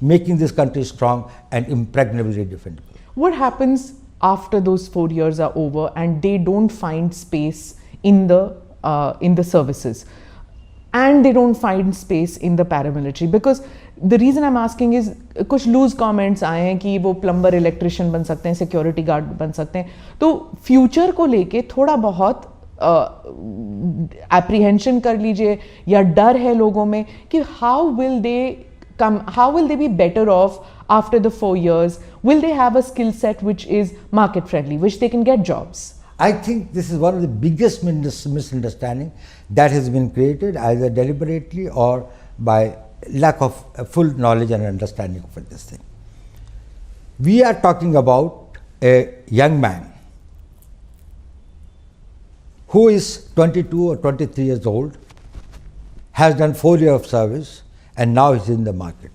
making this country strong and impregnably defendable. What happens after those 4 years are over and they don't find space in the services and they don't find space in the paramilitary? Because the reason I'm asking is कुछ loose comments आए हैं कि वो plumber electrician बन सकते हैं, security guard बन सकते हैं, तो फ्यूचर को लेके थोड़ा बहुत एप्रीहेंशन कर लीजिए या डर है लोगों में कि how will they be better of after the 4 years? Will they have a skill set which is market friendly, which they can get jobs? I think this is one of the biggest misunderstanding that has been created either deliberately or by lack of full knowledge and understanding of this thing. We are talking about a young man who is 22 or 23 years old, has done 4 years of service and now is in the market.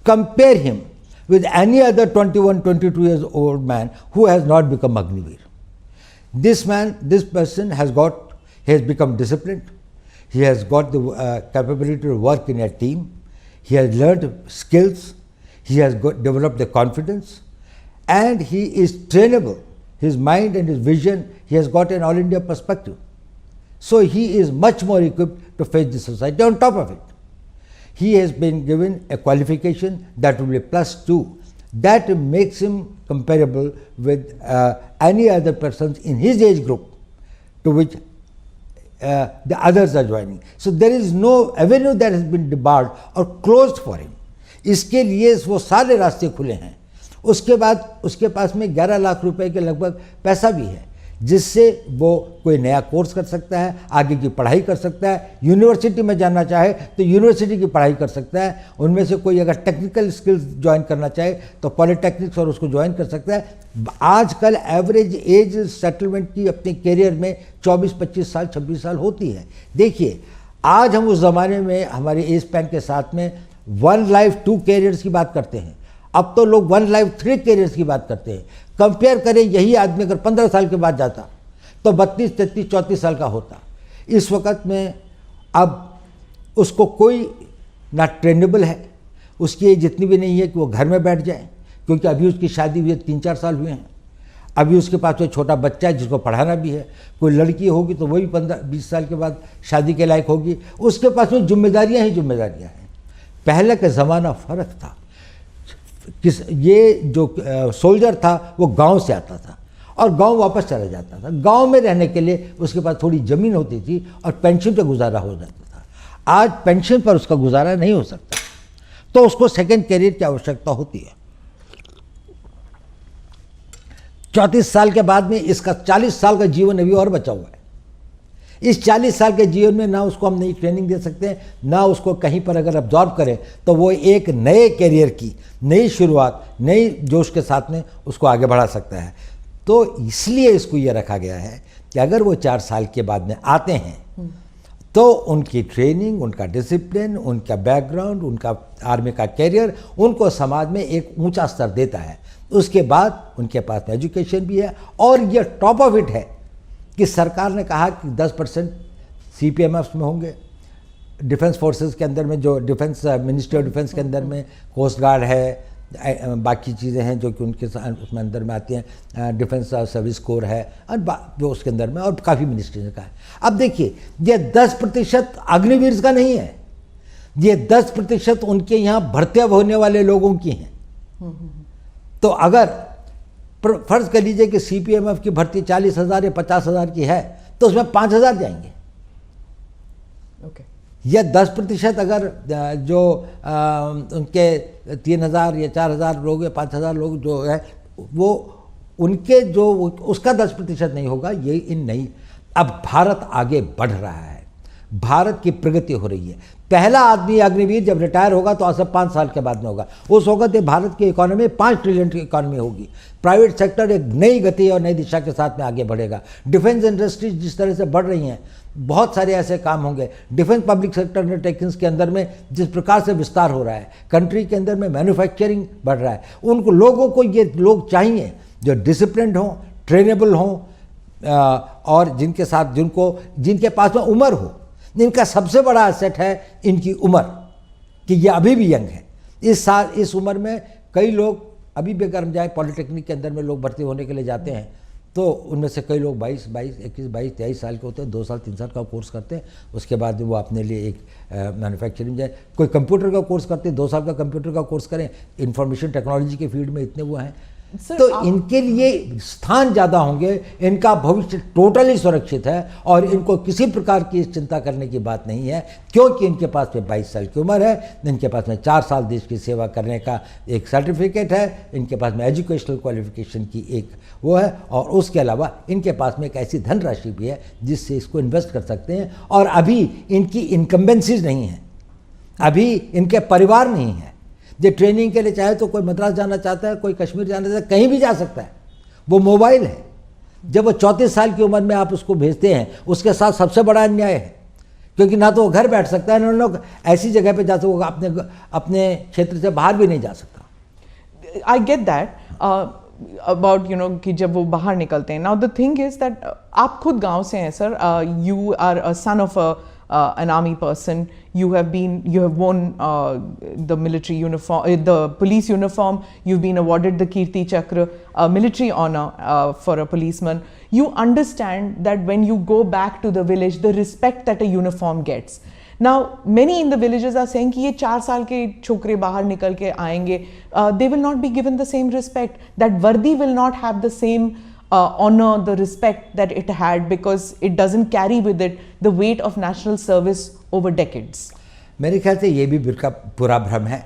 Compare him with any other 21, 22 years old man who has not become Agniveer. This person has become disciplined. He has got the capability to work in a team. He has learned skills. He has developed the confidence, and he is trainable. His mind and his vision, he has got an all India perspective. So he is much more equipped to face the society. On top of it, he has been given a qualification that will be +2. That makes him comparable with any other persons in his age group to which the others are joining. So there is no avenue that has been debarred or closed for him. इसके लिए वो सारे रास्ते खुले हैं. उसके बाद उसके पास में 11 लाख रुपए के लगभग पैसा भी है, जिससे वो कोई नया कोर्स कर सकता है, आगे की पढ़ाई कर सकता है, यूनिवर्सिटी में जाना चाहे तो यूनिवर्सिटी की पढ़ाई कर सकता है. उनमें से कोई अगर टेक्निकल स्किल्स ज्वाइन करना चाहे तो पॉलिटेक्निक्स और उसको ज्वाइन कर सकता है. आजकल एवरेज एज सेटलमेंट की अपने करियर में 24-25 साल 26 साल होती है. देखिए, आज हम उस ज़माने में हमारे एज स्पैन के साथ में 1 लाइफ 2 कैरियर्स की बात करते हैं. अब तो लोग 1 लाइफ 3 कैरियर्स की बात करते हैं. कंपेयर करें, यही आदमी अगर 15 साल के बाद जाता तो 32, 33, 34 साल का होता. इस वक्त में अब उसको कोई ना ट्रेनेबल है, उसकी एज इतनी भी नहीं है कि वो घर में बैठ जाए, क्योंकि अभी उसकी शादी हुई 3-4 साल हुए हैं. अभी उसके पास कोई छोटा बच्चा है जिसको पढ़ाना भी है. कोई लड़की होगी तो वही 15-20 साल के बाद शादी के लायक होगी. उसके पास में जिम्मेदारियाँ ही जिम्मेदारियाँ हैं. पहले का ज़माना फ़र्क था. ये जो सोल्जर था वो गांव से आता था और गांव वापस चला जाता था. गांव में रहने के लिए उसके पास थोड़ी ज़मीन होती थी और पेंशन पर गुजारा हो जाता था. आज पेंशन पर उसका गुजारा नहीं हो सकता, तो उसको सेकंड कैरियर की आवश्यकता होती है. 34 साल के बाद में इसका 40 साल का जीवन अभी और बचा हुआ है. इस 40 साल के जीवन में ना उसको हम नई ट्रेनिंग दे सकते हैं, ना उसको कहीं पर अगर अब्जॉर्ब करें तो वो एक नए कैरियर की नई शुरुआत, नई जोश के साथ में उसको आगे बढ़ा सकता है. तो इसलिए इसको ये रखा गया है कि अगर वो 4 साल के बाद में आते हैं तो उनकी ट्रेनिंग, उनका डिसिप्लिन, उनका बैकग्राउंड, उनका आर्मी का कैरियर उनको समाज में एक ऊंचा स्तर देता है. उसके बाद उनके पास एजुकेशन भी है, और ये टॉप ऑफ इट है कि सरकार ने कहा कि 10% CPMF में होंगे. डिफेंस फोर्सेस के अंदर में, जो डिफेंस मिनिस्ट्री ऑफ डिफेंस के अंदर में कोस्ट गार्ड है, बाकी चीज़ें हैं जो कि उनके उसमें अंदर में आती हैं, डिफेंस सर्विस कोर है, और जो उसके अंदर में और काफ़ी मिनिस्ट्री का है. अब देखिए, ये 10% अग्निवीर का नहीं है, ये 10% उनके यहाँ भर्ती होने वाले लोगों की हैं. तो अगर फर्ज कर लीजिए कि CPMF की भर्ती 40,000 या 50,000 की है तो उसमें 5,000 जाएंगे. ओके. या 10% अगर जो उनके 3,000 या 4,000 लोग या 5,000 लोग जो है वो उनके जो उसका 10% नहीं होगा. ये इन नहीं. अब भारत आगे बढ़ रहा है, भारत की प्रगति हो रही है. पहला आदमी अग्निवीर जब रिटायर होगा तो आज से 5 साल के बाद में होगा. उस वक्त ये भारत की इकोनॉमी 5 ट्रिलियन की इकोनॉमी होगी. प्राइवेट सेक्टर एक नई गति और नई दिशा के साथ में आगे बढ़ेगा. डिफेंस इंडस्ट्रीज जिस तरह से बढ़ रही हैं, बहुत सारे ऐसे काम होंगे. डिफेंस पब्लिक सेक्टर अंडरटेकिंग्स के अंदर में जिस प्रकार से विस्तार हो रहा है, कंट्री के अंदर में मैन्युफैक्चरिंग बढ़ रहा है, उनको लोगों को ये लोग चाहिए जो डिसिप्लिन्ड हों, ट्रेनेबल हों, और जिनके साथ जिनके पास में उम्र हो. इनका सबसे बड़ा एसेट है इनकी उम्र, कि ये अभी भी यंग है. इस उम्र में कई लोग अभी भी अगर हम जाए पॉलिटेक्निक के अंदर में लोग भर्ती होने के लिए जाते हैं तो उनमें से कई लोग 22, 23 साल के होते हैं, 2 साल 3 साल का कोर्स करते हैं, उसके बाद वो अपने लिए एक मैन्युफैक्चरिंग जाए, कोई कंप्यूटर का कोर्स करते हैं, 2 साल का कंप्यूटर का कोर्स करें, इंफॉर्मेशन टेक्नोलॉजी के फील्ड में इतने वो हैं। तो इनके लिए स्थान ज़्यादा होंगे, इनका भविष्य टोटली सुरक्षित है और इनको किसी प्रकार की चिंता करने की बात नहीं है, क्योंकि इनके पास में 22 साल की उम्र है, इनके पास में 4 साल देश की सेवा करने का एक सर्टिफिकेट है, इनके पास में एजुकेशनल क्वालिफिकेशन की एक वो है, और उसके अलावा इनके पास में एक ऐसी धनराशि भी है जिससे इसको इन्वेस्ट कर सकते हैं। और अभी इनकी इनकम्बेंसीज नहीं है, अभी इनके परिवार नहीं है। जो ट्रेनिंग के लिए चाहे तो कोई मद्रास जाना चाहता है, कोई कश्मीर जाना चाहता है, कहीं भी जा सकता है, वो मोबाइल है। जब वो 34 साल की उम्र में आप उसको भेजते हैं, उसके साथ सबसे बड़ा अन्याय है, क्योंकि ना तो वो घर बैठ सकता है, ना लोग ऐसी जगह पे जा सकता, अपने क्षेत्र से बाहर भी नहीं जा सकता। आई गेट दैट अबाउट कि जब वो बाहर निकलते हैं। Now the thing is that आप खुद गांव से हैं sir, you are a son of an army person, you have worn the military uniform, the police uniform, you've been awarded the Kirti Chakra, military honor for a policeman. You understand that when you go back to the village, the respect that a uniform gets. Now many in the villages are saying कि ये 4 साल के छोकरे बाहर निकल के आएंगे, they will not be given the same respect, that वर्दी will not have the same honor, the respect that it had, because it doesn't carry with it the weight of national service over decades. मेरे ख्याल से ये भी पूरा भ्रम है।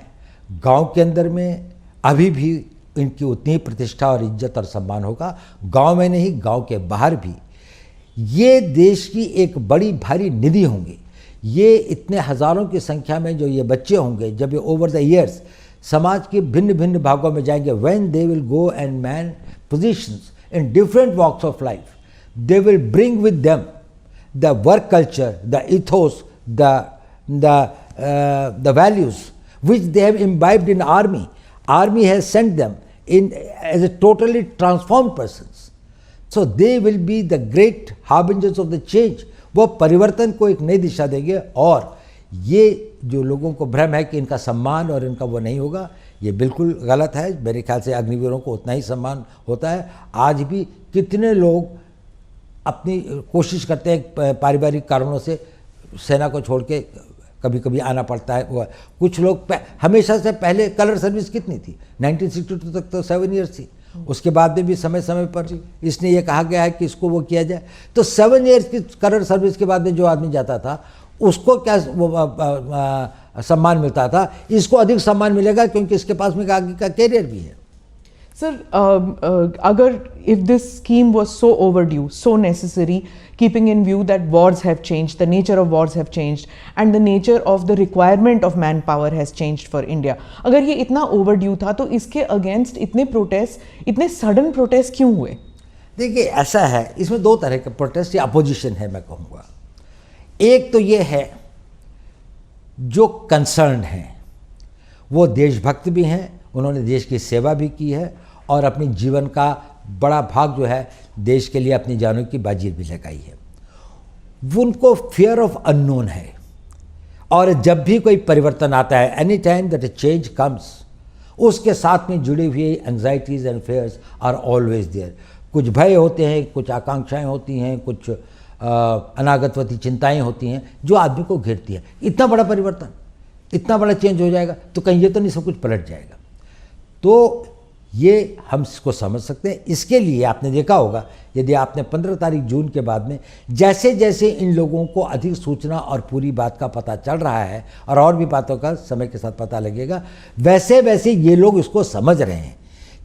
गांव के अंदर में अभी भी इनकी उतनी प्रतिष्ठा और इज्जत और सम्मान होगा, गांव में नहीं, गांव के बाहर भी। ये देश की एक बड़ी भारी निधि होंगी। ये इतने हज़ारों की संख्या में जो ये बच्चे होंगे, जब ये ओवर द ईयर्स समाज के भिन्न भिन्न भागों में जाएंगे, when they will go and man positions in different walks of life, they will bring with them the work culture, the ethos, the values which they have imbibed in army. Army has sent them in as a totally transformed persons. So they will be the great harbingers of the change. वो परिवर्तन को एक नई दिशा देंगे। और ये जो लोगों को भ्रम है कि इनका सम्मान और इनका वो नहीं होगा, ये बिल्कुल गलत है। मेरे ख्याल से अग्निवीरों को उतना ही सम्मान होता है। आज भी कितने लोग अपनी कोशिश करते हैं, पारिवारिक कारणों से सेना को छोड़ के कभी कभी आना पड़ता है। कुछ लोग हमेशा से पहले कलर सर्विस कितनी थी, 1962 तक तो 7 ईयर्स थी। उसके बाद में भी समय समय पर इसने ये कहा गया है कि इसको वो किया जाए। तो 7 ईयर्स की कलर सर्विस के बाद में जो आदमी जाता था उसको क्या सम्मान मिलता था, इसको अधिक सम्मान मिलेगा क्योंकि इसके पास में आगे का कैरियर भी है। Sir, अगर if this scheme was so overdue, so necessary, keeping in view that wars have changed, the nature of wars have changed, and the nature of the requirement of manpower has changed for India, अगर ये इतना overdue था तो इसके against इतने protest, इतने sudden protest क्यों हुए? देखिए ऐसा है, इसमें 2 तरह के प्रोटेस्ट या अपोजिशन है मैं कहूँगा। एक तो ये है जो कंसर्न हैं, वो देशभक्त भी हैं, उन्होंने देश की सेवा भी की है और अपने जीवन का बड़ा भाग जो है देश के लिए अपनी जानों की बाजी भी लगाई है। उनको फियर ऑफ अननोन है और जब भी कोई परिवर्तन आता है, any time that a change comes, उसके साथ में जुड़ी हुई anxieties and fears are always there. कुछ भय होते हैं, कुछ आकांक्षाएं होती हैं, कुछ अनागतवती चिंताएं होती हैं जो आदमी को घेरती है। इतना बड़ा परिवर्तन, इतना बड़ा चेंज हो जाएगा तो कहीं ये तो नहीं सब कुछ पलट जाएगा। तो ये हम इसको समझ सकते हैं। इसके लिए आपने देखा होगा, यदि आपने 15 तारीख जून के बाद में जैसे जैसे इन लोगों को अधिक सूचना और पूरी बात का पता चल रहा है और भी बातों का समय के साथ पता लगेगा, वैसे वैसे ये लोग इसको समझ रहे हैं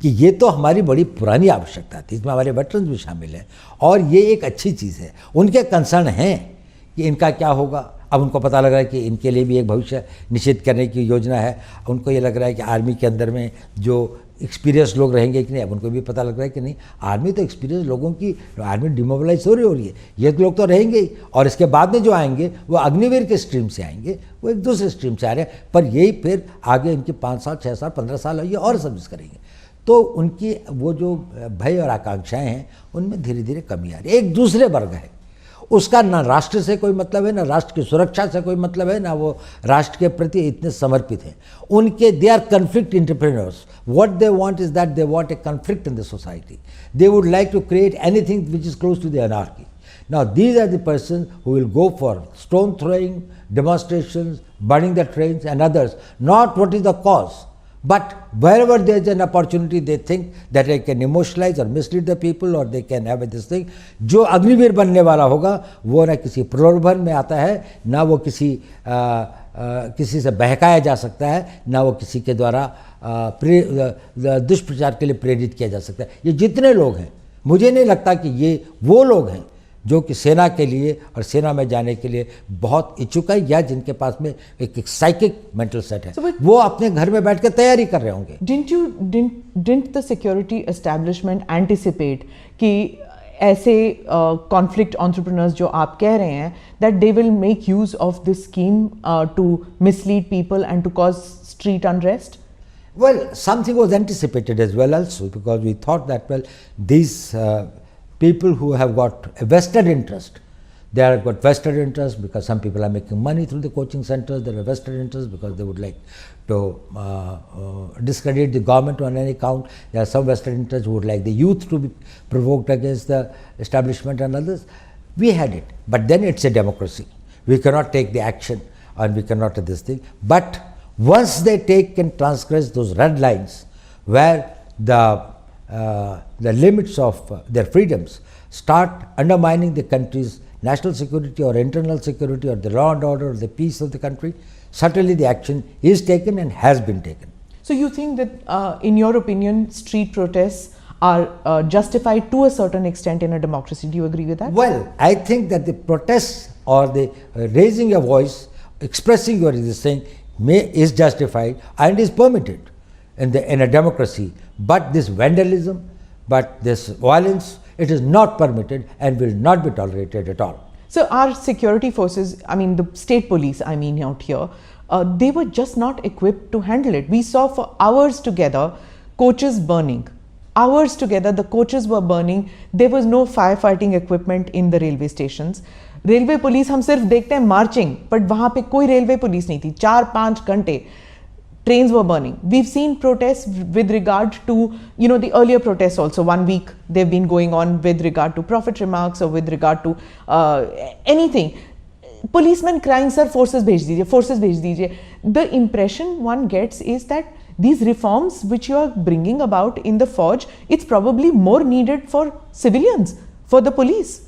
कि ये तो हमारी बड़ी पुरानी आवश्यकता थी, इसमें हमारे वेटरन्स भी शामिल हैं और ये एक अच्छी चीज़ है। उनके कंसर्न हैं कि इनका क्या होगा। अब उनको पता लग रहा है कि इनके लिए भी एक भविष्य निश्चित करने की योजना है। उनको ये लग रहा है कि आर्मी के अंदर में जो एक्सपीरियंस लोग रहेंगे कि नहीं, अब उनको भी पता लग रहा है कि नहीं, आर्मी तो एक्सपीरियंस लोगों की, आर्मी डिमोबिलाइज हो रही है, ये लोग तो रहेंगे ही। और इसके बाद में जो आएंगे वो अग्निवीर के स्ट्रीम से आएंगे, वो एक दूसरे स्ट्रीम से आ रहे हैं, पर यही फिर आगे इनके 5 साल 6 साल 15 साल ये और सर्विस करेंगे। तो उनकी वो जो भय और आकांक्षाएं हैं उनमें धीरे धीरे कमी आ रही है। एक दूसरे वर्ग है, उसका ना राष्ट्र से कोई मतलब है, ना राष्ट्र की सुरक्षा से कोई मतलब है, ना वो राष्ट्र के प्रति इतने समर्पित हैं. उनके they are conflict entrepreneurs. What they want is that they want a conflict in the society. They would like to create anything which is close to the anarchy. Now these are the persons who will go for stone throwing, demonstrations, burning the trains and others, not what is the cause. But wherever there is an opportunity, they think that they can emotionalize or mislead the people, or they can have this thing. जो अग्निवीर बनने वाला होगा वो ना किसी प्रलोभन में आता है, ना वो किसी से बहकाया जा सकता है, ना वो किसी के द्वारा दुष्प्रचार के लिए प्रेरित किया जा सकता है. ये जितने लोग हैं, मुझे नहीं लगता कि ये वो लोग हैं जो कि सेना के लिए और सेना में जाने के लिए बहुत इच्छुक है, या जिनके पास में एक साइकिक मेंटल सेट है. वो अपने घर में बैठ कर तैयारी कर रहे होंगे. Didn't the security establishment anticipate कि ऐसे conflict entrepreneurs जो आप कह रहे हैं, that they will make use of this scheme to mislead people and to cause street unrest? Well, something was anticipated as well also, because we thought that, well, these people who have got a vested interest, they have got vested interest because some people are making money through the coaching centers. There are vested interest because they would like to discredit the government on any count. There are some vested interests who would like the youth to be provoked against the establishment and others. We had it, but then it's a democracy. We cannot take the action and we cannot do this thing. But once they take and transgress those red lines where the limits of their freedoms start undermining the country's national security or internal security or the law and order or the peace of the country, certainly the action is taken and has been taken. So you think that in your opinion street protests are justified to a certain extent in a democracy? Do you agree with that? Well, I think that the protests or the raising your voice, expressing your this thing is justified and is permitted in a democracy. But this vandalism, but this violence, it is not permitted and will not be tolerated at all. So our security forces, I mean the state police, I mean out here, they were just not equipped to handle it. We saw for hours together coaches burning. Hours together the coaches were burning. There was no firefighting equipment in the railway stations. Railway police हम सिर्फ देखते हैं marching, but वहां पे कोई railway police नहीं थी. 4-5 घंटे trains were burning. We've seen protests with regard to, you know, the earlier protests also. 1 week they've been going on with regard to prophet remarks or with regard to anything. Policemen crying, sir, forces bhej dijiye. The impression one gets is that these reforms which you are bringing about in the forge, it's probably more needed for civilians, for the police.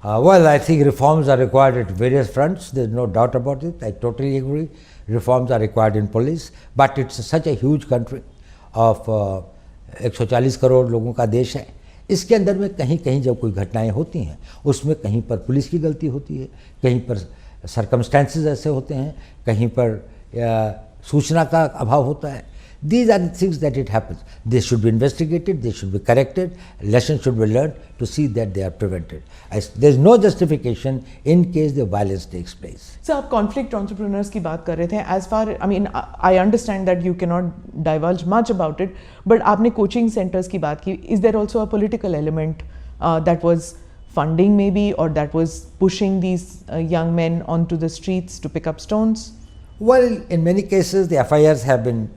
Well, I think reforms are required at various fronts. There's no doubt about it. I totally agree. Reforms are required in police, but it's such a huge country of 140 crore लोगों का देश है. इसके अंदर में कहीं कहीं जब कोई घटनाएं होती हैं, उसमें कहीं पर पुलिस की गलती होती है, कहीं पर सर्कमस्टेंसेस ऐसे होते हैं, कहीं पर सूचना का अभाव होता है. These are the things that it happens. They should be investigated, they should be corrected, lessons should be learned to see that they are prevented. There is no justification in case the violence takes place. So, आप conflict entrepreneurs की बात कर रहे थे. As far, I mean, I understand that you cannot divulge much about it, but आपने coaching centers की बात की. Is there also a political element that was funding maybe, or that was pushing these young men onto the streets to pick up stones? Well, in many cases the FIRs have been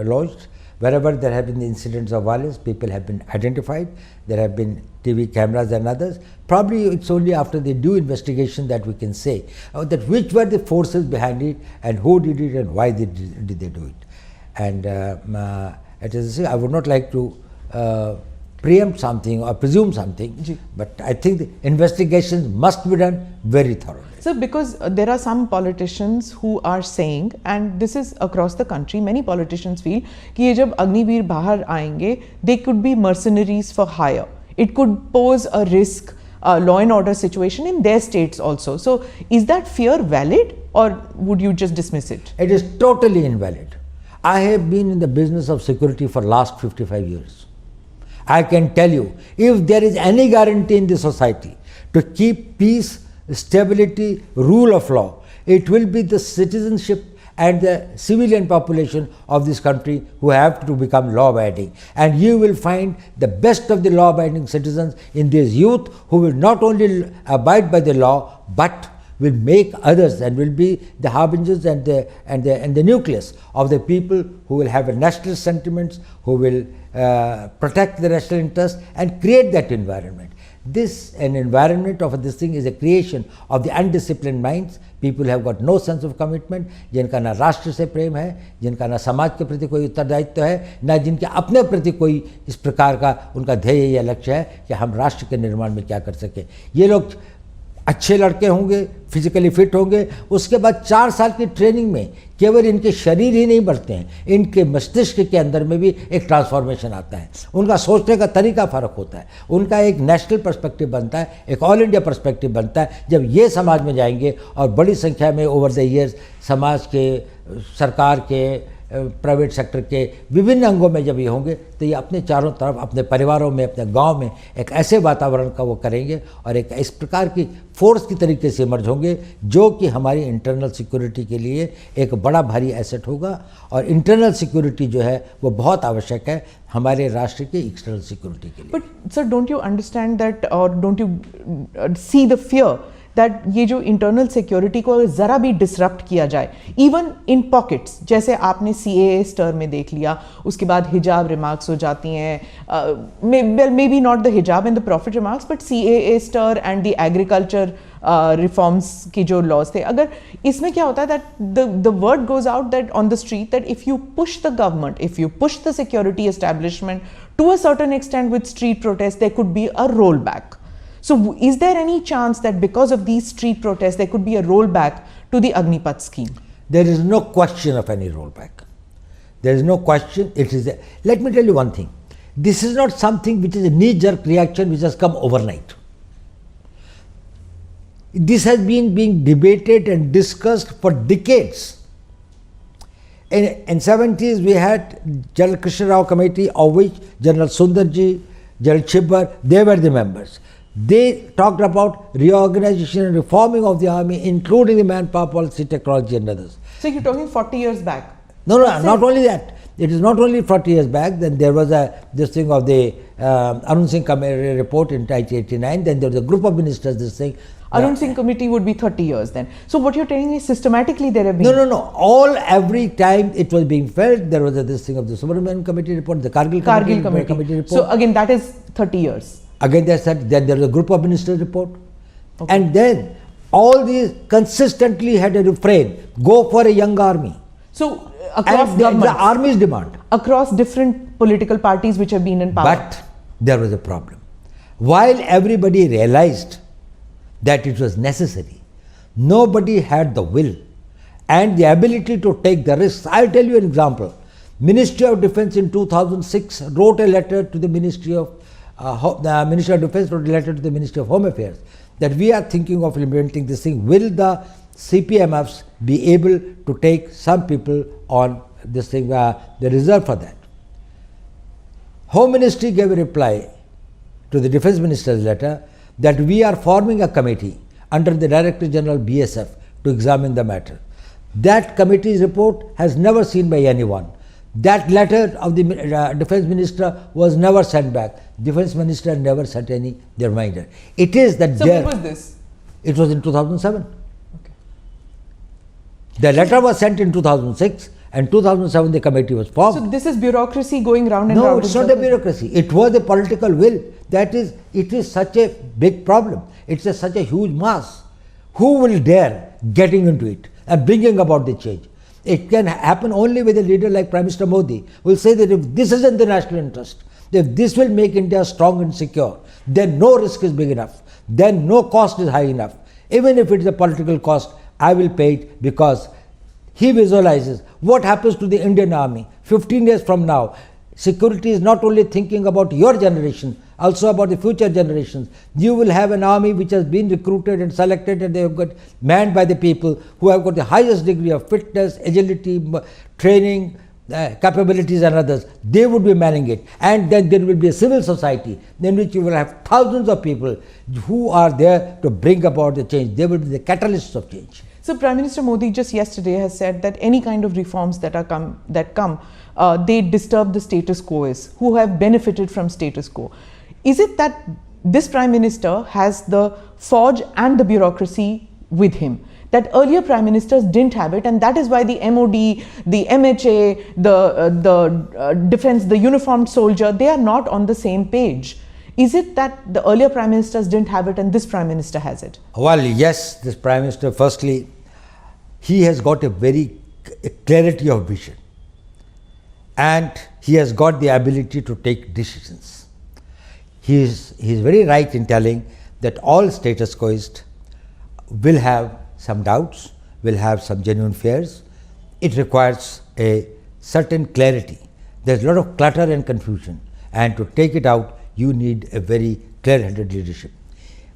lodged. Wherever there have been incidents of violence, people have been identified. There have been TV cameras and others. Probably it's only after the due investigation that we can say that which were the forces behind it and who did it and why did they do it. And it is, I would not like to preempt something or presume something, but I think the investigations must be done very thoroughly. So, because there are some politicians who are saying, and this is across the country, many politicians feel कि ये जब अग्निवीर बाहर आएंगे, they could be mercenaries for hire. It could pose a risk, law and order situation in their states also. So, is that fear valid, or would you just dismiss it? It is totally invalid. I have been in the business of security for last 55 years. I can tell you, if there is any guarantee in the society to keep peace, stability, rule of law, it will be the citizenship and the civilian population of this country who have to become law-abiding. And you will find the best of the law-abiding citizens in this youth who will not only abide by the law but will make others and will be the harbingers and the nucleus of the people who will have a nationalist sentiments, who will protect the national interest and create that environment. An environment of this thing is a creation of the undisciplined minds. People have got no sense of commitment, जिनका ना राष्ट्र से प्रेम है, जिनका ना समाज के प्रति कोई उत्तरदायित्व है, ना जिनके अपने प्रति कोई इस प्रकार का उनका ध्येय या लक्ष्य है कि हम राष्ट्र के निर्माण में क्या कर सकें। ये लोग अच्छे लड़के होंगे, फिजिकली फिट होंगे, उसके बाद 4 साल की ट्रेनिंग में केवल इनके शरीर ही नहीं बढ़ते हैं, इनके मस्तिष्क के अंदर में भी एक ट्रांसफॉर्मेशन आता है, उनका सोचने का तरीका फ़र्क होता है, उनका एक नेशनल पर्सपेक्टिव बनता है, एक ऑल इंडिया पर्सपेक्टिव बनता है। जब ये समाज में जाएंगे और बड़ी संख्या में ओवर द ईयर्स समाज के, सरकार के, प्राइवेट सेक्टर के विभिन्न अंगों में जब ये होंगे तो ये अपने चारों तरफ, अपने परिवारों में, अपने गांव में एक ऐसे वातावरण का वो करेंगे और एक इस प्रकार की फोर्स की तरीके से इमर्ज होंगे जो कि हमारी इंटरनल सिक्योरिटी के लिए एक बड़ा भारी एसेट होगा। और इंटरनल सिक्योरिटी जो है वो बहुत आवश्यक है हमारे राष्ट्र की एक्सटर्नल सिक्योरिटी के लिए। But sir, don't you understand that और don't you see the fear that ये जो इंटरनल सिक्योरिटी को ज़रा भी डिसरप्ट किया जाए, इवन इन पॉकेट्स, जैसे आपने CAA स्टर में देख लिया, उसके बाद हिजाब रिमार्क्स हो जाती हैं, may be not the hijab and the prophet remarks but CAA stir and the agriculture reforms की जो लॉज थे, अगर इसमें क्या होता है that the word goes out that on the street that if you push the government, if you push the security establishment to a certain extent with street protest, there could be a roll back. So is there any chance that because of these street protests there could be a rollback to the Agnipath scheme? There is no question of any rollback. There is no question. Let me tell you one thing. This is not something which is a knee-jerk reaction which has come overnight. This has been being debated and discussed for decades. In 70s we had General Krishna Rao committee, of which General Sundarji, General Chibbar, they were the members. They talked about reorganization and reforming of the army, including the manpower policy, technology and others. So you're talking 40 years back? No, not only that. It is not only 40 years back. Then there was this thing of the Arun Singh committee report in 1989. Then there was a group of ministers, this thing. Arun Singh committee would be 30 years then. So what you're telling me is systematically there have been... No. Every time it was being felt, there was this thing of the Subramanian committee report, the Kargil committee report. So again, that is 30 years. Again, then there was a group of ministers report. Okay. And then all these consistently had a refrain, go for a young army. So across governments, the army's demand. Across different political parties which have been in power. But there was a problem. While everybody realized that it was necessary, nobody had the will and the ability to take the risks. I'll tell you an example. Ministry of Defence in 2006 wrote a letter to the Ministry of the Ministry of Defence wrote a letter to the Ministry of Home Affairs that we are thinking of implementing this thing. Will the CPMFs be able to take some people on this thing, the reserve for that? Home Ministry gave a reply to the Defence Minister's letter that we are forming a committee under the Director General BSF to examine the matter. That committee's report has never seen by anyone. That letter of the Defence Minister was never sent back. Defence Minister never sent any reminder. It is that So when was this? It was in 2007. Okay. The letter was sent in 2006 and 2007 the committee was formed. So this is bureaucracy going round and round? No, it's not a bureaucracy. It was a political will. It is such a big problem. It's such a huge mass. Who will dare getting into it and bringing about the change? It can happen only with a leader like Prime Minister Modi, who will say that if this is in the national interest, if this will make India strong and secure, then no risk is big enough, then no cost is high enough. Even if it is a political cost, I will pay it, because he visualizes what happens to the Indian army 15 years from now. Security is not only thinking about your generation, also about the future generations. You will have an army which has been recruited and selected, and they have got manned by the people who have got the highest degree of fitness, agility, training, capabilities and others. They would be manning it. And then there will be a civil society in which you will have thousands of people who are there to bring about the change. They will be the catalysts of change. So Prime Minister Modi just yesterday has said that any kind of reforms that come, they disturb the status quo, who have benefited from status quo. Is it that this Prime Minister has the forge and the bureaucracy with him, that earlier Prime Ministers didn't have it, and that is why the MOD, the MHA, the defense, the uniformed soldier, they are not on the same page? Is it that the earlier Prime Ministers didn't have it and this Prime Minister has it? Well, yes, this Prime Minister, firstly, he has got a very clarity of vision, and he has got the ability to take decisions. He is very right in telling that all status quoists will have some doubts, will have some genuine fears. It requires a certain clarity. There's a lot of clutter and confusion, and to take it out, you need a very clear-headed leadership.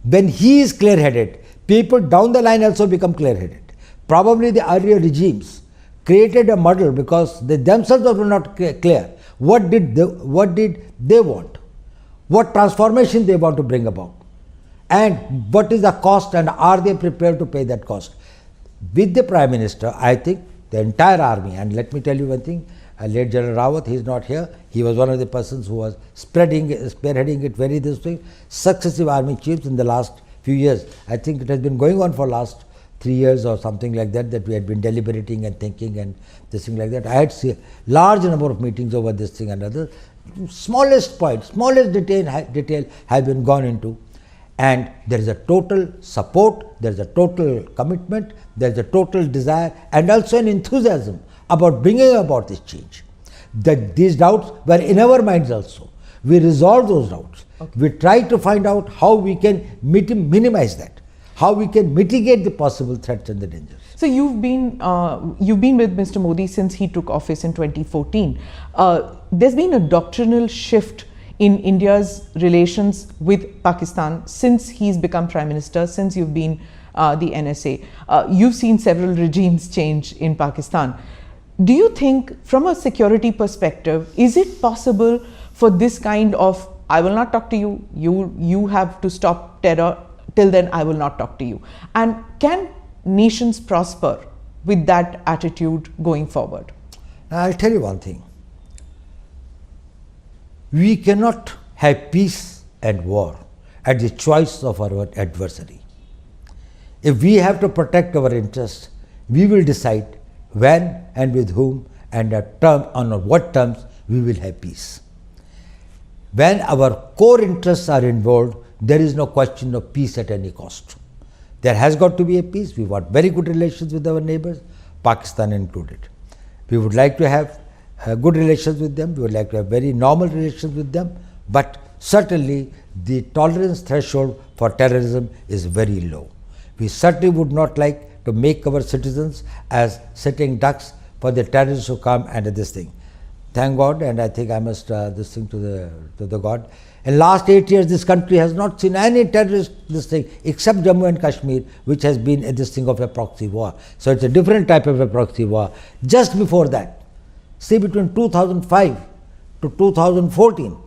When he is clear-headed, people down the line also become clear-headed. Probably the earlier regimes created a muddle because they themselves were not clear. What did they want? What transformation they want to bring about? And what is the cost, and are they prepared to pay that cost? With the Prime Minister, I think the entire army, and let me tell you one thing, late General Rawat, he is not here. He was one of the persons who was spearheading it very this way. Successive army chiefs in the last few years. I think it has been going on for last 3 years or something like that, that we had been deliberating and thinking and this thing like that. I had seen large number of meetings over this thing and other. Smallest point, smallest detail has been gone into, and there is a total support, there is a total commitment, there is a total desire, and also an enthusiasm about bringing about this change. These doubts were in our minds also. We resolved those doubts. Okay. We tried to find out how we can minimize that, how we can mitigate the possible threats and the dangers. So you've been with Mr. Modi since he took office in 2014. There's been a doctrinal shift in India's relations with Pakistan since he's become Prime Minister, since you've been the NSA. You've seen several regimes change in Pakistan. Do you think, from a security perspective, is it possible for this kind of, I will not talk to you, you have to stop terror, till then I will not talk to you? And can nations prosper with that attitude going forward? Now, I'll tell you one thing. We cannot have peace and war at the choice of our adversary. If we have to protect our interests, we will decide when and with whom and on what terms we will have peace. When our core interests are involved, there is no question of peace at any cost. There has got to be a peace. We want very good relations with our neighbors, Pakistan included. We would like to have good relations with them. We would like to have very normal relations with them. But certainly the tolerance threshold for terrorism is very low. We certainly would not like to make our citizens as sitting ducks for the terrorists who come and this thing. Thank God, and I think I must this thing to the God. In last 8 years, this country has not seen any terrorist this thing except Jammu and Kashmir, which has been this thing of a proxy war. So it's a different type of a proxy war. Just before that, see, between 2005 to 2014,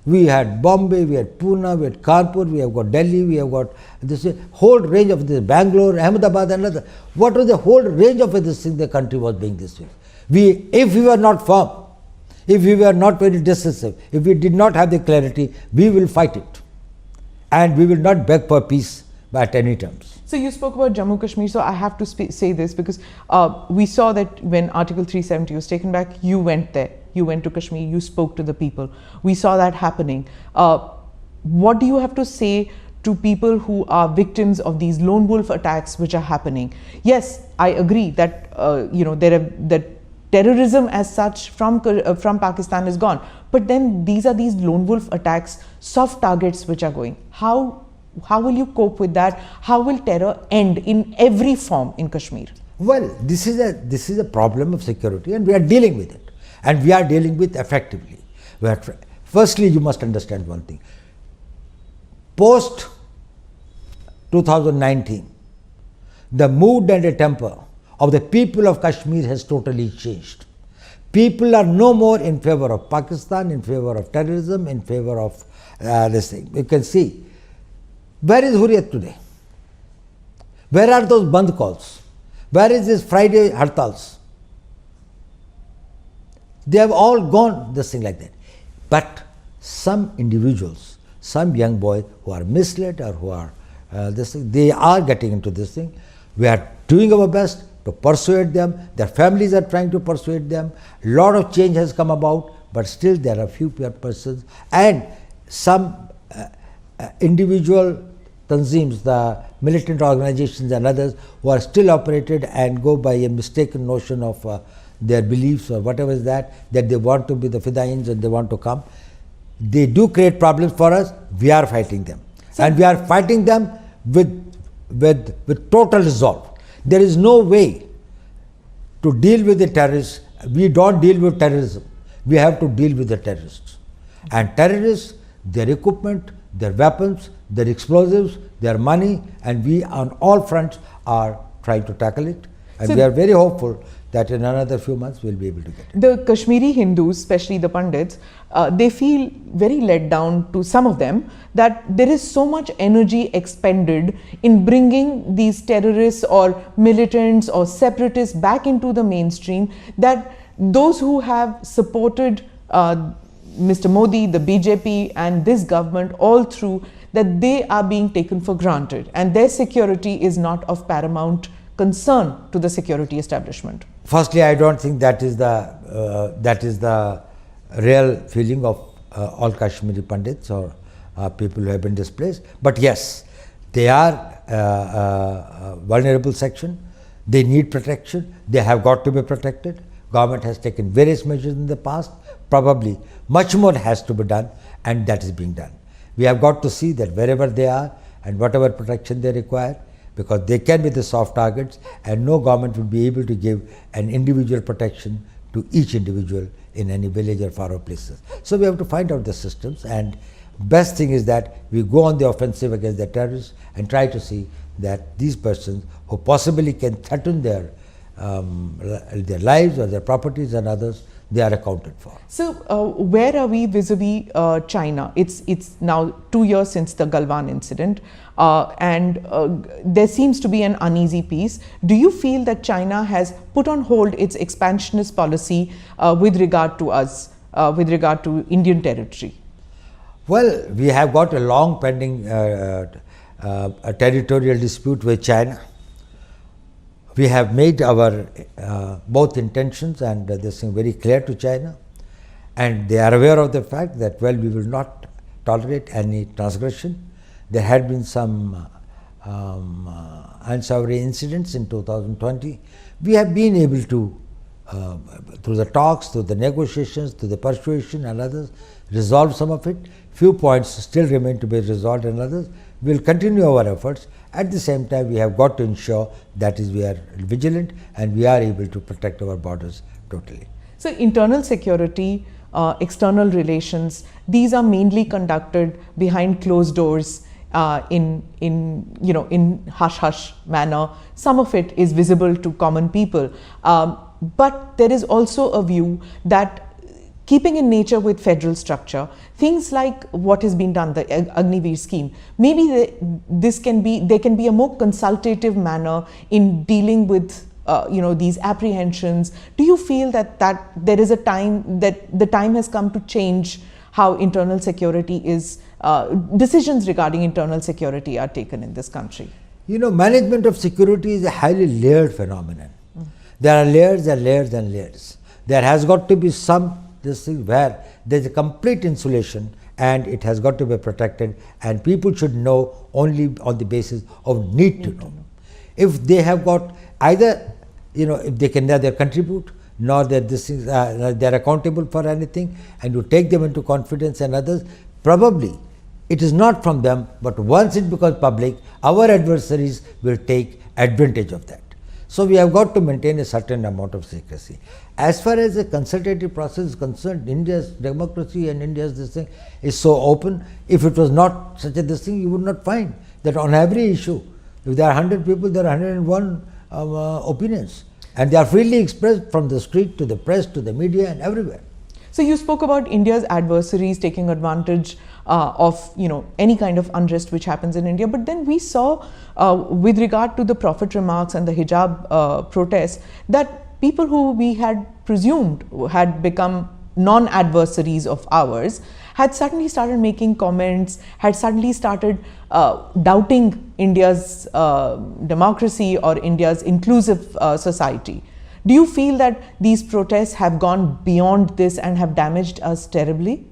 we had Bombay, we had Pune, we had Kanpur, we have got Delhi, we have got this whole range of this, Bangalore, Ahmedabad and other. What was the whole range of this thing the country was being this way? If we were not firm, if we were not very decisive, if we did not have the clarity, we will fight it. And we will not beg for peace at any terms. So you spoke about Jammu Kashmir, so I have to say this because we saw that when Article 370 was taken back, you went there. You went to Kashmir, you spoke to the people. We saw that happening. What do you have to say to people who are victims of these lone wolf attacks which are happening? Yes, I agree that that terrorism as such from Pakistan is gone, but then these are these lone wolf attacks, soft targets which are going. How will you cope with that? How will terror end in every form in Kashmir? Well, this is a problem of security, and we are dealing with it. And we are dealing with effectively. Firstly, you must understand one thing. Post 2019, the mood and the temper of the people of Kashmir has totally changed. People are no more in favor of Pakistan, in favor of terrorism, in favor of this thing. You can see, where is Hurriyat today? Where are those Band calls? Where is this Friday hartals? They have all gone this thing like that. But some individuals, some young boys who are misled or who are this thing, they are getting into this thing. We are doing our best to persuade them. Their families are trying to persuade them. A lot of change has come about, but still there are few persons and some individual tanzeems, the militant organizations and others who are still operated and go by a mistaken notion of their beliefs or whatever is that they want to be the fidains and they want to come. They do create problems for us. We are fighting them. And we are fighting them with total resolve. There is no way to deal with the terrorists. We don't deal with terrorism. We have to deal with the terrorists. And terrorists, their equipment, their weapons, their explosives, their money, and we on all fronts are trying to tackle it. And we are very hopeful that in another few months we'll be able to get it. The Kashmiri Hindus, especially the Pandits, they feel very let down, to some of them, that there is so much energy expended in bringing these terrorists or militants or separatists back into the mainstream, that those who have supported Mr. Modi, the BJP and this government all through, that they are being taken for granted and their security is not of paramount concern to the security establishment. Firstly, I don't think that is the real feeling of all Kashmiri Pandits or people who have been displaced. But yes, they are a vulnerable section. They need protection. They have got to be protected. Government has taken various measures in the past. Probably much more has to be done, and that is being done. We have got to see that wherever they are and whatever protection they require, because they can be the soft targets and no government will be able to give an individual protection to each individual in any village or far off places. So we have to find out the systems, and best thing is that we go on the offensive against the terrorists and try to see that these persons who possibly can threaten their lives or their properties and others, they are accounted for. So where are we vis-a-vis China? It's now 2 years since the Galwan incident, and there seems to be an uneasy peace. Do you feel that China has put on hold its expansionist policy with regard to us, with regard to Indian territory? Well, we have got a long pending a territorial dispute with China. We have made our both intentions and this thing very clear to China, and they are aware of the fact that, well, we will not tolerate any transgression. There had been some unsavory incidents in 2020. We have been able to, through the talks, through the negotiations, through the persuasion and others, resolve some of it. Few points still remain to be resolved and others. We will continue our efforts. At the same time, we have got to ensure that is we are vigilant and we are able to protect our borders totally. So internal security, external relations, these are mainly conducted behind closed doors in hush-hush manner. Some of it is visible to common people. But there is also a view that, keeping in nature with federal structure, things like what has been done, the Agnipathscheme, maybe there can be a more consultative manner in dealing with these apprehensions. Do you feel that there is a time, that the time has come to change how internal security is, decisions regarding internal security are taken in this country? Management of security is a highly layered phenomenon. There are layers and layers and layers. There has got to be this thing where there is a complete insulation and it has got to be protected, and people should know only on the basis of need to know. If they have got either, if they can neither contribute nor that they are accountable for anything, and you take them into confidence and others, probably it is not from them, but once it becomes public, our adversaries will take advantage of that. So we have got to maintain a certain amount of secrecy. As far as the consultative process is concerned, India's democracy and India's this thing is so open. If it was not such a this thing, you would not find that on every issue, if there are 100 people, there are 101 opinions, and they are freely expressed from the street to the press to the media and everywhere. So you spoke about India's adversaries taking advantage of any kind of unrest which happens in India, but then we saw with regard to the prophet remarks and the hijab protests that people who we had presumed had become non-adversaries of ours had suddenly started making comments, had suddenly started doubting India's democracy or India's inclusive society. Do you feel that these protests have gone beyond this and have damaged us terribly?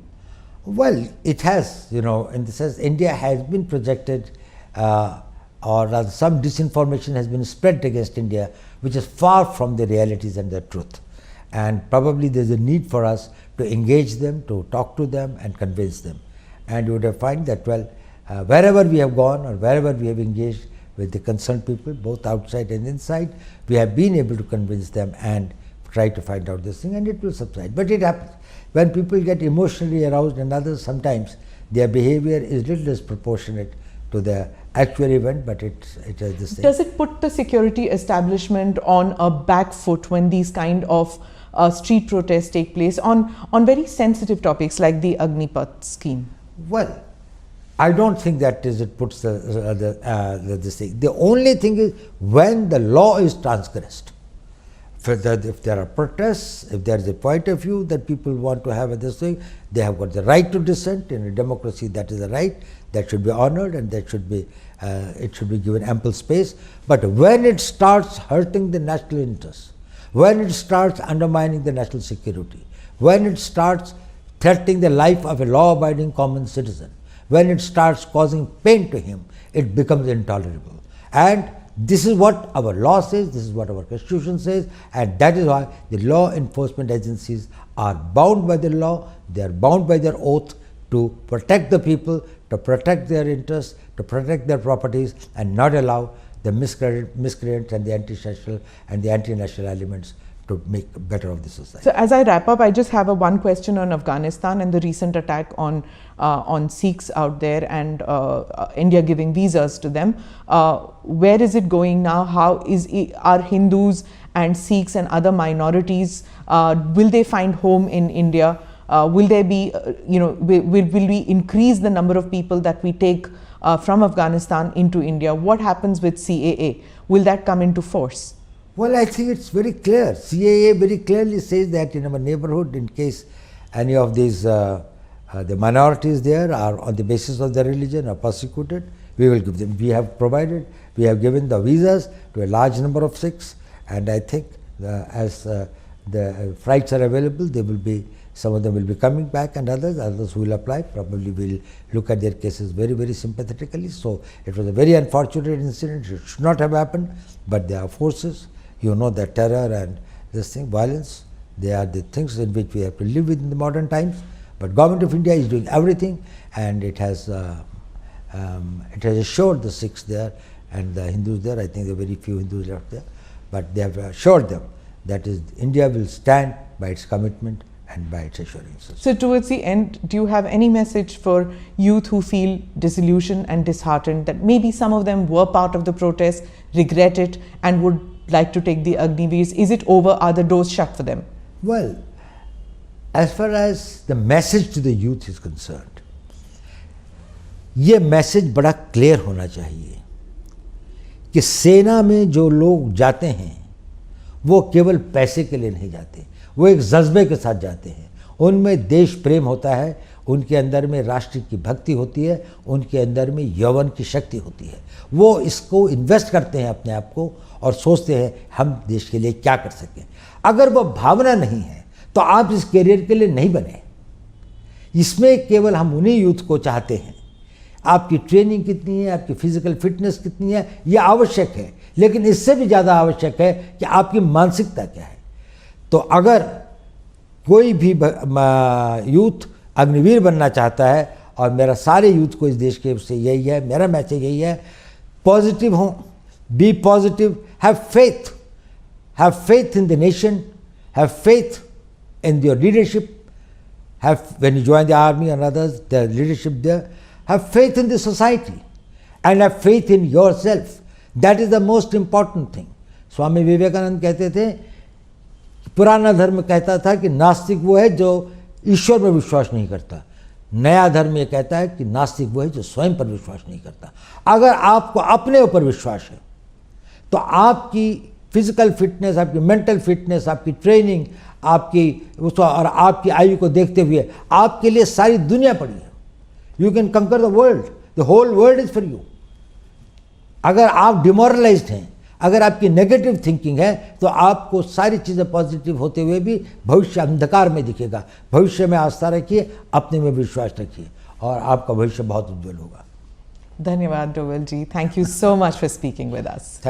Well, it has, in the sense India has been projected, or rather some disinformation has been spread against India, which is far from the realities and the truth. And probably there's a need for us to engage them, to talk to them and convince them. And you would have find that, well, wherever we have gone or wherever we have engaged with the concerned people, both outside and inside, we have been able to convince them and try to find out this thing, and it will subside. But it happens. When people get emotionally aroused and others, sometimes their behavior is little disproportionate to the actual event, but it has this thing. Does it put the security establishment on a back foot when these kind of street protests take place on very sensitive topics like the Agnipathscheme? Well, I don't think that is it puts this thing. The only thing is when the law is transgressed. If there are protests, if there is a point of view that people want to have this thing, they have got the right to dissent. In a democracy, that is a right that should be honored, and that should be it should be given ample space. But when it starts hurting the national interests, when it starts undermining the national security, when it starts threatening the life of a law-abiding common citizen, when it starts causing pain to him, it becomes intolerable. And this is what our law says, this is what our constitution says, and that is why the law enforcement agencies are bound by the law, they are bound by their oath to protect the people, to protect their interests, to protect their properties, and not allow the miscreants and the anti-social and the anti-national elements to make better of the society. So as I wrap up, I just have one question on Afghanistan and the recent attack on Sikhs out there and India giving visas to them. Where is it going now? Are Hindus and Sikhs and other minorities, will they find home in India? Will there be, will we increase the number of people that we take from Afghanistan into India? What happens with CAA? Will that come into force? Well, I think it's very clear. CAA very clearly says that in our neighborhood, in case any of these the minorities there are on the basis of their religion are persecuted, we will give them. We have given the visas to a large number of Sikhs, and I think as the flights are available, they will be, some of them will be coming back, and others will apply. Probably will look at their cases very, very sympathetically. So it was a very unfortunate incident. It should not have happened, but there are forces. You know that terror and this thing, violence, they are the things in which we have to live with in the modern times. But Government of India is doing everything, and it has assured the Sikhs there and the Hindus there. I think there are very few Hindus left there, but they have assured them that India will stand by its commitment and by its assurances. So towards the end, do you have any message for youth who feel disillusioned and disheartened that maybe some of them were part of the protest, regret it, and would like to take the Agniveers? Is it over? Are the doors shut for them? Well, as far as the message to the youth is concerned, ये message बड़ा clear होना चाहिए कि सेना में जो लोग जाते हैं वो केवल पैसे के लिए नहीं जाते, वो एक जज्बे के साथ जाते हैं। उनमें देश प्रेम होता है, उनके अंदर में राष्ट्र की भक्ति होती है, उनके अंदर में यौवन की शक्ति होती है। वो इसको इन्वेस्ट करते हैं अपने आप को और सोचते हैं हम देश के लिए क्या कर सकें। अगर वो भावना नहीं है तो आप इस करियर के लिए नहीं बने। इसमें केवल हम उन्हीं यूथ को चाहते हैं। आपकी ट्रेनिंग कितनी है, आपकी फिजिकल फिटनेस कितनी है, ये आवश्यक है, लेकिन इससे भी ज़्यादा आवश्यक है कि आपकी मानसिकता क्या है। तो अगर कोई भी यूथ अग्निवीर बनना चाहता है, और मेरा सारे यूथ को इस देश के उससे यही है, मेरा मैसेज यही है, पॉजिटिव हों, be positive, have faith in the nation, have faith in your leadership, when you join the army and others, the leadership there, have faith in the society and have faith in yourself. That is the most important thing. Swami Vivekananda कहते थे, पुराना धर्म कहता था कि नास्तिक वो है जो ईश्वर में विश्वास नहीं करता। नया धर्म ये कहता है कि नास्तिक वो है जो स्वयं पर विश्वास नहीं करता। अगर आपको अपने ऊपर विश्वास है तो आपकी फिजिकल फिटनेस, आपकी मेंटल फिटनेस, आपकी ट्रेनिंग, आपकी उसको और आपकी आयु को देखते हुए आपके लिए सारी दुनिया पड़ी है। You can conquer the world, the whole world is for you. अगर आप डिमोरलाइज्ड हैं, अगर आपकी नेगेटिव थिंकिंग है, तो आपको सारी चीज़ें पॉजिटिव होते हुए भी भविष्य अंधकार में दिखेगा। भविष्य में आस्था रखिए, अपने में विश्वास रखिए और आपका भविष्य बहुत उज्जवल होगा। धन्यवाद Doval ji, thank you so much for speaking with us.